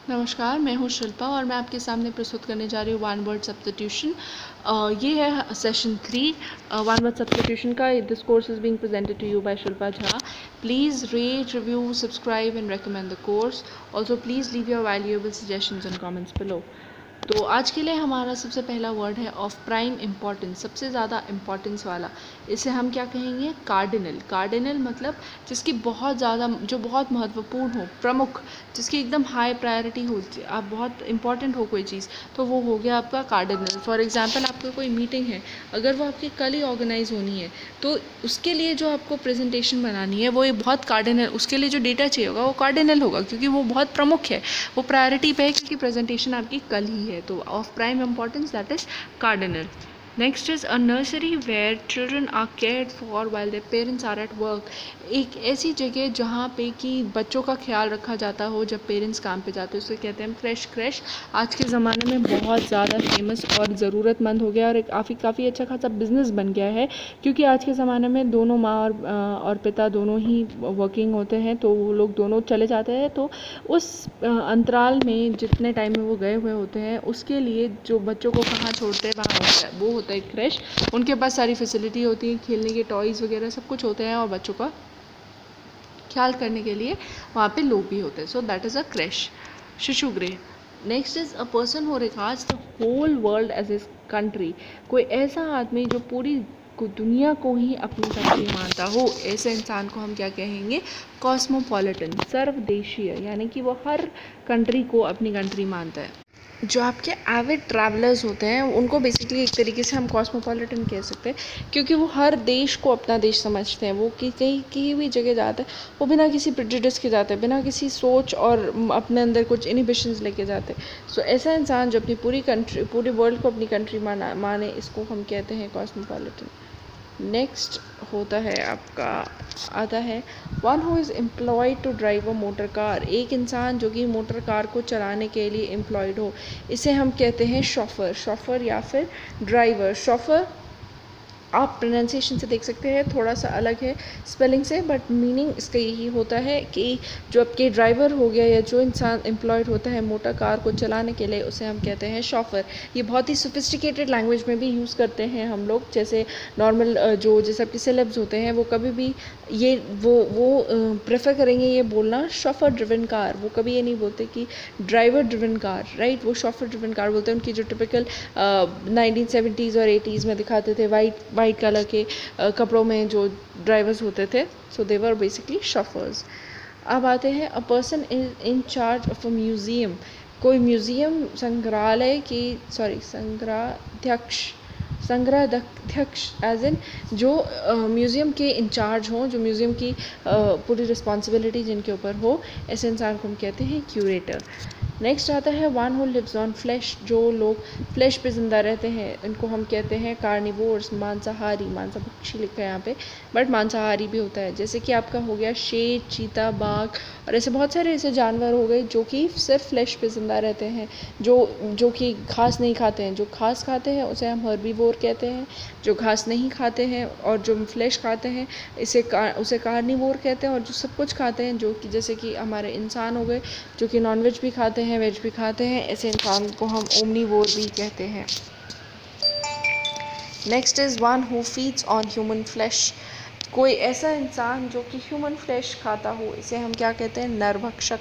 नमस्कार, मैं हूँ शिल्पा और मैं आपके सामने प्रस्तुत करने जा रही हूँ वन वर्ड सब्स्टिट्यूशन। ये है सेशन 3 वन वर्ड सब्स्टिट्यूशन का। This course is being presented to you by Shilpa Jha. Please rate, review, subscribe and recommend the course. Also, please leave your valuable suggestions and comments below. तो आज के लिए हमारा सबसे पहला वर्ड है ऑफ प्राइम इम्पॉर्टेंस, सबसे ज़्यादा इम्पॉर्टेंस वाला। इसे हम क्या कहेंगे? कार्डिनल। कार्डिनल मतलब जिसकी बहुत ज़्यादा, जो बहुत महत्वपूर्ण हो, प्रमुख, जिसकी एकदम हाई प्रायोरिटी हो, आप बहुत इंपॉर्टेंट हो कोई चीज़, तो वो हो गया आपका कार्डिनल। फॉर एग्जांपल, आपका कोई मीटिंग है, अगर वो आपकी कल ही ऑर्गेनाइज होनी है, तो उसके लिए जो आपको प्रेजेंटेशन बनानी है वो ये बहुत कार्डिनल, उसके लिए जो डेटा चाहिए होगा वो कार्डिनल होगा, क्योंकि वो बहुत प्रमुख है, वो प्रायोरिटी पे है, क्योंकि प्रेजेंटेशन आपकी कल ही है। तो of prime importance, that is cardinal. Next is a nursery where children are cared for while their parents are at work. एक ऐसी जगह जहाँ पे कि बच्चों का ख्याल रखा जाता हो जब पेरेंट्स काम पे जाते हैं, उसे कहते हैं क्रेश। क्रेश आज के ज़माने में बहुत ज़्यादा फेमस और ज़रूरतमंद हो गया, और एक काफ़ी अच्छा खासा बिजनेस बन गया है, क्योंकि आज के ज़माने में दोनों माँ और पिता दोनों ही वर्किंग होते हैं, तो वो लोग दोनों चले जाते हैं। तो उस अंतराल में जितने टाइम में वो गए हुए होते हैं, उसके लिए जो बच्चों को कहाँ छोड़ते हैं वहाँ होता है, वो होता है क्रेश। उनके पास सारी फैसिलिटी होती है, खेलने के टॉयज़ वगैरह सब कुछ होते हैं, और बच्चों का ख्याल करने के लिए वहाँ पे लोग भी होते हैं। So that is a creche, शिशु गृह। Next is a person who regards the whole world as his country. कोई ऐसा आदमी जो पूरी दुनिया को ही अपनी कंट्री मानता हो, ऐसे इंसान को हम क्या कहेंगे? कॉस्मोपॉलिटन, सर्वदेशीय, यानी कि वो हर कंट्री को अपनी कंट्री मानता है। जो आपके एविड ट्रैवलर्स होते हैं उनको बेसिकली एक तरीके से हम कॉस्मोपॉलिटन कह सकते हैं, क्योंकि वो हर देश को अपना देश समझते हैं। वो कहीं भी जगह जाते हैं, वो बिना किसी प्रेजुडिस के जाते हैं, बिना किसी सोच और अपने अंदर कुछ इनिबिशंस लेके जाते हैं। सो ऐसा इंसान जो अपनी पूरी कंट्री, पूरे वर्ल्ड को अपनी कंट्री माने, इसको हम कहते हैं कॉस्मोपॉलिटन। नेक्स्ट होता है आपका, आता है one who is employed to drive a motor car. एक इंसान जो कि मोटर कार को चलाने के लिए एम्प्लॉयड हो, इसे हम कहते हैं शॉफर। शॉफर या फिर ड्राइवर। शॉफर आप प्रोनाउंसिएशन से देख सकते हैं, थोड़ा सा अलग है स्पेलिंग से, बट मीनिंग इसका यही होता है कि जो आपके ड्राइवर हो गया, या जो इंसान एम्प्लॉयड होता है मोटर कार को चलाने के लिए, उसे हम कहते हैं शॉफर। ये बहुत ही सोफिस्टिकेटेड लैंग्वेज में भी यूज़ करते हैं हम लोग। जैसे नॉर्मल जो जैसे आपके सेलेब्स होते हैं, वो कभी भी ये वो प्रेफर करेंगे ये बोलना शॉफर ड्रिवन कार। वो कभी ये नहीं बोलते कि ड्राइवर ड्रिवन कार, राइट? वो शॉफर ड्रिवन कार बोलते हैं। उनकी जो टिपिकल 1970s और 80s में दिखाते थे वाइट कलर के कपड़ों में जो ड्राइवर्स होते थे, सो दे वर बेसिकली शॉफर्स। अब आते हैं a person in charge of a museum. कोई म्यूज़ियम, संग्रहालय की, संग्रहाध्यक्ष एज इन जो म्यूज़ियम के इंचार्ज हों, जो म्यूज़ियम की पूरी रिस्पॉन्सिबिलिटी जिनके ऊपर हो, ऐसे इंसान को हम कहते हैं क्यूरेटर। नेक्स्ट आता है one who lives on flesh. जो लोग फ्लैश पे ज़िंदा रहते हैं, इनको हम कहते हैं कार्निवोर्स, मांसाहारी। मांसाभक्षी लिखा है यहाँ पे, बट मांसाहारी भी होता है। जैसे कि आपका हो गया शेर, चीता, बाघ, और ऐसे बहुत सारे ऐसे जानवर हो गए जो कि सिर्फ फ्लैश पे ज़िंदा रहते हैं, जो कि घास नहीं खाते हैं। जो घास खाते हैं उसे हम हर्बीवोर कहते हैं। जो घास नहीं खाते हैं और जो फ्लैश खाते हैं, उसे कार्निवोर कहते हैं। और जो सब कुछ खाते हैं, जो कि जैसे कि हमारे इंसान हो गए, जो कि नॉनवेज भी खाते हैं, वेज भी खाते हैं, ऐसे इंसान को हम ओमनीवोर भी कहते हैं। Next is one who feeds on human flesh. कोई ऐसा इंसान जो कि ह्यूमन फ्लैश खाता हो, इसे हम क्या कहते हैं? नरभक्षक।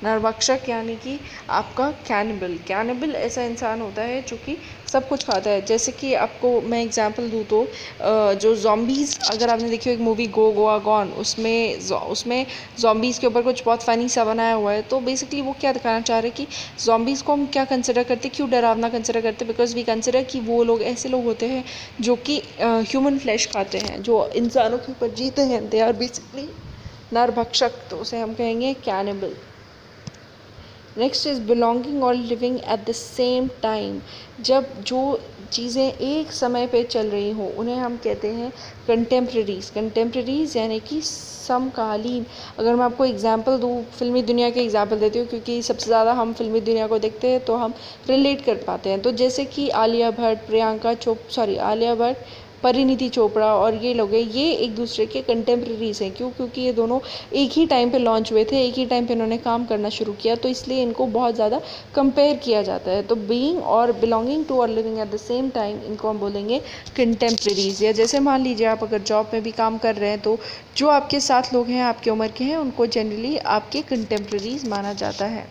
नरभक्षक यानी कि आपका कैनिबल। कैनिबल ऐसा इंसान होता है जो कि सब कुछ खाता है। जैसे कि आपको मैं एग्जांपल दूँ तो जो ज़ॉम्बीज़, अगर आपने देखी हो एक मूवी गो गोआ गॉन, उसमें ज़ॉम्बीज़ के ऊपर कुछ बहुत फ़नी सा बनाया हुआ है। तो बेसिकली वो क्या दिखाना चाह रहे हैं कि ज़ॉम्बीज़ को हम क्या कंसिडर करते, क्यों डरावना कंसिडर करते? बिकॉज वी कंसिडर कि वो लोग ऐसे लोग होते हैं जो कि ह्यूमन फ्लैश खाते हैं, जो इंसानों के ऊपर जीते हैं। दे आर बेसिकली नरभक्षक, तो उसे हम कहेंगे कैनिबल। नेक्स्ट इज़ बिलोंगिंग और living at the same time. जब जो चीज़ें एक समय पे चल रही हों, उन्हें हम कहते हैं कंटेम्प्रेरीज। कंटेम्प्रेरीज यानी कि समकालीन। अगर मैं आपको एग्जांपल दूँ, फिल्मी दुनिया के एग्जांपल देती हूँ, क्योंकि सबसे ज़्यादा हम फिल्मी दुनिया को देखते हैं तो हम रिलेट कर पाते हैं। तो जैसे कि आलिया भट्ट, परिणीति चोपड़ा और ये लोग हैं, ये एक दूसरे के कंटेम्प्रेरीज हैं। क्यों? क्योंकि ये दोनों एक ही टाइम पे लॉन्च हुए थे, एक ही टाइम पे इन्होंने काम करना शुरू किया, तो इसलिए इनको बहुत ज़्यादा कंपेयर किया जाता है। तो बीइंग और बिलोंगिंग टू और living at the same time, इनको हम बोलेंगे कंटेम्प्रेरीज। या जैसे मान लीजिए आप अगर जॉब में भी काम कर रहे हैं, तो जो आपके साथ लोग हैं, आपकी उम्र के हैं, उनको जनरली आपके कंटेम्प्रेरीज माना जाता है।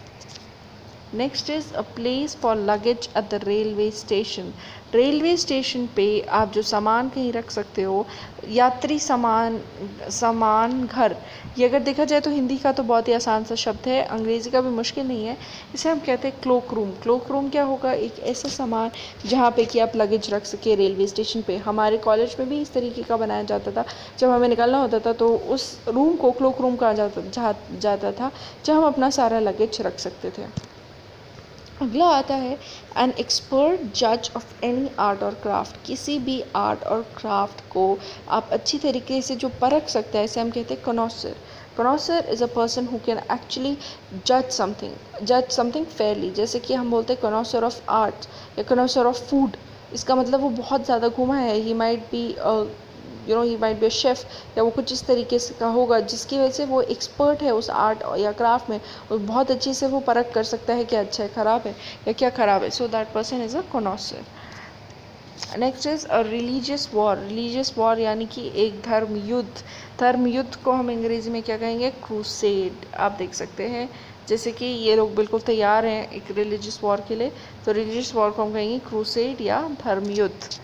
Next is a place for luggage at the railway station. Railway station पे आप जो सामान कहीं रख सकते हो, यात्री सामान घर, ये अगर देखा जाए तो हिंदी का तो बहुत ही आसान सा शब्द है, अंग्रेज़ी का भी मुश्किल नहीं है। इसे हम कहते हैं क्लोक रूम। क्लोक रूम क्या होगा? एक ऐसा सामान जहाँ पे कि आप लगेज रख सके रेलवे स्टेशन पे। हमारे कॉलेज में भी इस तरीके का बनाया जाता था। जब हमें निकलना होता था तो उस रूम को क्लोक रूम कहा जाता था, जहाँ हम अपना सारा लगेज रख सकते थे। अगला आता है एन एक्सपर्ट जज ऑफ एनी आर्ट और क्राफ्ट। किसी भी आर्ट और क्राफ्ट को आप अच्छी तरीके से जो परख सकता है, इसे हम कहते हैं connoisseur. Connoisseur is a person who can actually जज समथिंग फेयरली। जैसे कि हम बोलते हैं कनॉसर ऑफ आर्ट या कनॉसर ऑफ फूड, इसका मतलब वो बहुत ज़्यादा घुमा है। He might be he might be a chef, या वो कुछ इस तरीके से का होगा जिसकी वजह से वो एक्सपर्ट है उस आर्ट या क्राफ्ट में, और बहुत अच्छे से वो परख कर सकता है क्या अच्छा है, ख़राब है या क्या ख़राब है। So that person is a connoisseur. Next is a religious war. Religious war यानी कि एक धर्म युद्ध। धर्म युद्ध को हम अंग्रेज़ी में क्या कहेंगे? क्रूसेड। आप देख सकते हैं जैसे कि ये लोग बिल्कुल तैयार हैं एक रिलीजियस वॉर के लिए, तो रिलीजियस वॉर को हम कहेंगे क्रूसेड या धर्म युद्ध।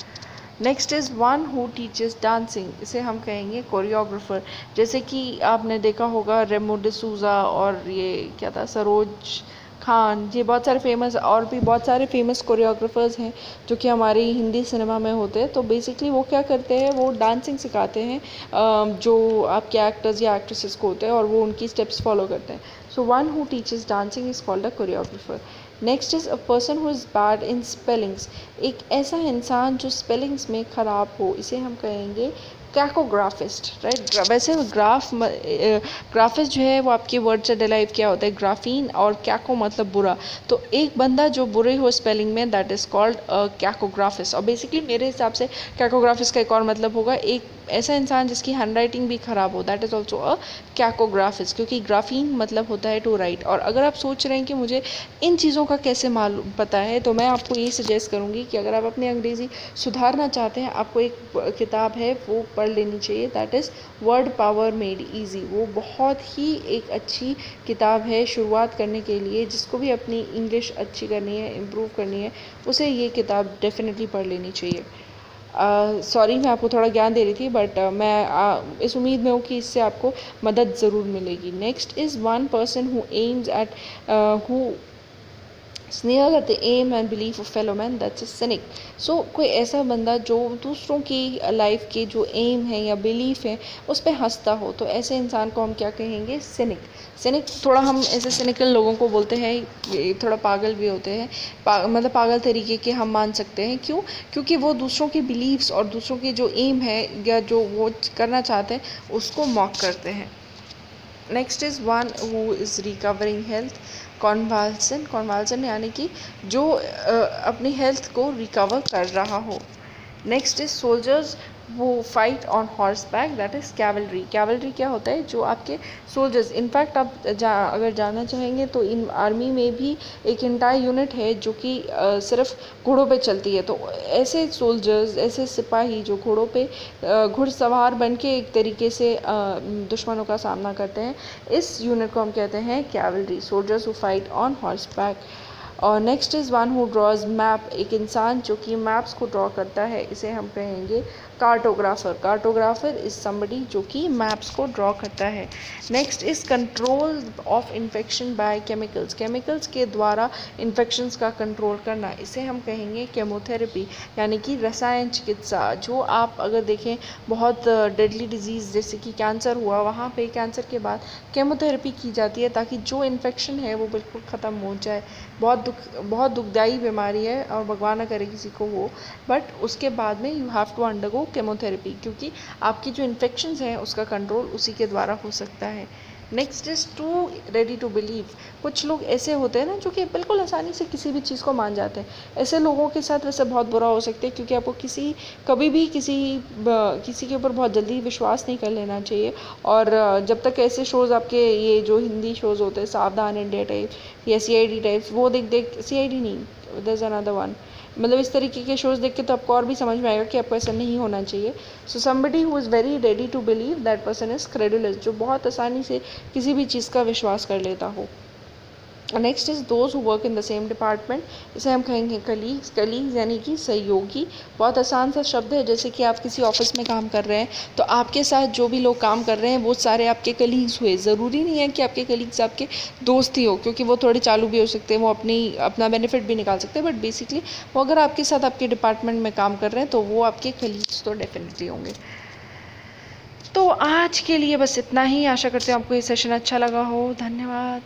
Next is one who teaches dancing. इसे हम कहेंगे कोरियोग्राफर। जैसे कि आपने देखा होगा रेमो डिसूज़ा और ये क्या था, सरोज खान, ये बहुत सारे फेमस और भी बहुत सारे फेमस कोरियोग्राफर्स हैं जो कि हमारी हिंदी सिनेमा में होते हैं। तो बेसिकली वो क्या करते हैं, वो डांसिंग सिखाते हैं जो आपके एक्टर्स या एक्ट्रेसेस को होते हैं, और वो उनकी स्टेप्स फॉलो करते हैं। So one who teaches dancing is called a choreographer. Next is a person who is bad in spellings. एक ऐसा इंसान जो स्पेलिंग्स में ख़राब हो, इसे हम कहेंगे कैकोग्राफिस्ट, राइट। वैसे ग्राफिस्ट जो है वो आपके वर्ड से डिराइव किया होता है, ग्राफीन, और कैको मतलब बुरा। तो एक बंदा जो बुरे हो स्पेलिंग में, दैट इज़ कॉल्ड कैकोग्राफिस्ट। और बेसिकली मेरे हिसाब से कैकोग्राफिस्ट का एक और मतलब होगा एक ऐसा इंसान जिसकी हैंड राइटिंग भी ख़राब हो, दैट इज़ ऑल्सो अ कैकोग्राफिस्ट, क्योंकि ग्राफीन मतलब होता है टू राइट। और अगर आप सोच रहे हैं कि मुझे इन चीज़ों का कैसे मालूम पता है, तो मैं आपको ये सजेस्ट करूँगी कि अगर आप अपनी अंग्रेज़ी सुधारना चाहते हैं, आपको एक किताब है वो पढ़ लेनी चाहिए, that is word power made easy. वो बहुत ही एक अच्छी किताब है शुरुआत करने के लिए, जिसको भी अपनी इंग्लिश अच्छी करनी है, इम्प्रूव करनी है, उसे ये किताब डेफिनेटली पढ़ लेनी चाहिए। सॉरी मैं आपको थोड़ा ज्ञान दे रही थी, बट मैं इस उम्मीद में हूँ कि इससे आपको मदद ज़रूर मिलेगी। Next is one person who aims at who sneer at the aim and belief of fellow man, that's a cynic. So कोई ऐसा बंदा जो दूसरों की लाइफ के जो एम है या बिलीफ है उस पर हंसता हो, तो ऐसे इंसान को हम क्या कहेंगे? सिनिक। सिनिक थोड़ा हम ऐसे सिनिकल लोगों को बोलते हैं, ये थोड़ा पागल भी होते हैं, मतलब पागल तरीके के हम मान सकते हैं। क्यों? क्योंकि वो दूसरों के बिलीव्स और दूसरों के जो एम है या जो वो करना चाहते हैं उसको मॉक करते हैं। Next is one who is recovering health. Convalescent यानी कि जो अपनी हेल्थ को रिकवर कर रहा हो। नेक्स्ट इज सोल्जर्स वो fight on horse back, that is cavalry. Cavalry क्या होता है? जो आपके सोल्जर्स, इनफैक्ट आप अगर जानना चाहेंगे तो इन आर्मी में भी एक इंटायर यूनिट है जो कि सिर्फ घोड़ों पे चलती है। तो ऐसे सोल्जर्स, ऐसे सिपाही जो घोड़ों पे घुड़सवार बन के एक तरीके से दुश्मनों का सामना करते हैं, इस यूनिट को हम कहते हैं cavalry, soldiers who fight on horseback. और next is one who draws map. एक इंसान जो कि मैप्स को ड्रॉ करता है, इसे हम कहेंगे कार्टोग्राफर। कार्टोग्राफर इज़ समबडी जो कि मैप्स को ड्रॉ करता है। Next is control of infection by chemicals. Chemicals के द्वारा इन्फेक्शंस का कंट्रोल करना, इसे हम कहेंगे केमोथेरेपी, यानी कि रसायन चिकित्सा। जो आप अगर देखें बहुत डेडली डिजीज़ जैसे कि कैंसर हुआ, वहाँ पे कैंसर के बाद केमोथेरेपी की जाती है ताकि जो इन्फेक्शन है वो बिल्कुल ख़त्म हो जाए। बहुत दुखदाई बीमारी है और भगवान ना करे किसी को हो, बट उसके बाद में you have to undergo chemotherapy, क्योंकि आपकी जो इन्फेक्शंस हैं उसका कंट्रोल उसी के द्वारा हो सकता है। Next is too ready to believe. कुछ लोग ऐसे होते हैं ना जो कि बिल्कुल आसानी से किसी भी चीज़ को मान जाते हैं। ऐसे लोगों के साथ वैसे बहुत बुरा हो सकता है, क्योंकि आपको कभी भी किसी के ऊपर बहुत जल्दी विश्वास नहीं कर लेना चाहिए। और जब तक ऐसे शोज़ आपके, ये जो हिंदी शोज़ होते हैं सावधान इंडिया टाइप या CID टाइप्स, वो देख CID नहीं, देयर इज़ अनदर वन, मतलब इस तरीके के शोज़ देख के तो आपको और भी समझ में आएगा कि आपको ऐसा नहीं होना चाहिए। So somebody who is very ready to believe, that person is credulous, जो बहुत आसानी से किसी भी चीज़ का विश्वास कर लेता हो। Next is those who work in the same department, इसे हम कहेंगे कलीग्स यानी कि सहयोगी। बहुत आसान सा शब्द है। जैसे कि आप किसी ऑफिस में काम कर रहे हैं, तो आपके साथ जो भी लोग काम कर रहे हैं वो सारे आपके कलीग्स हुए। ज़रूरी नहीं है कि आपके कलीग्स आपके दोस्त ही हो, क्योंकि वो थोड़े चालू भी हो सकते हैं, वो अपना बेनिफिट भी निकाल सकते हैं, बट बेसिकली वो अगर आपके साथ आपके डिपार्टमेंट में काम कर रहे हैं तो वो आपके कलीग्स तो डेफिनेटली होंगे। तो आज के लिए बस इतना ही। आशा करते हैं आपको ये सेशन अच्छा लगा हो। धन्यवाद।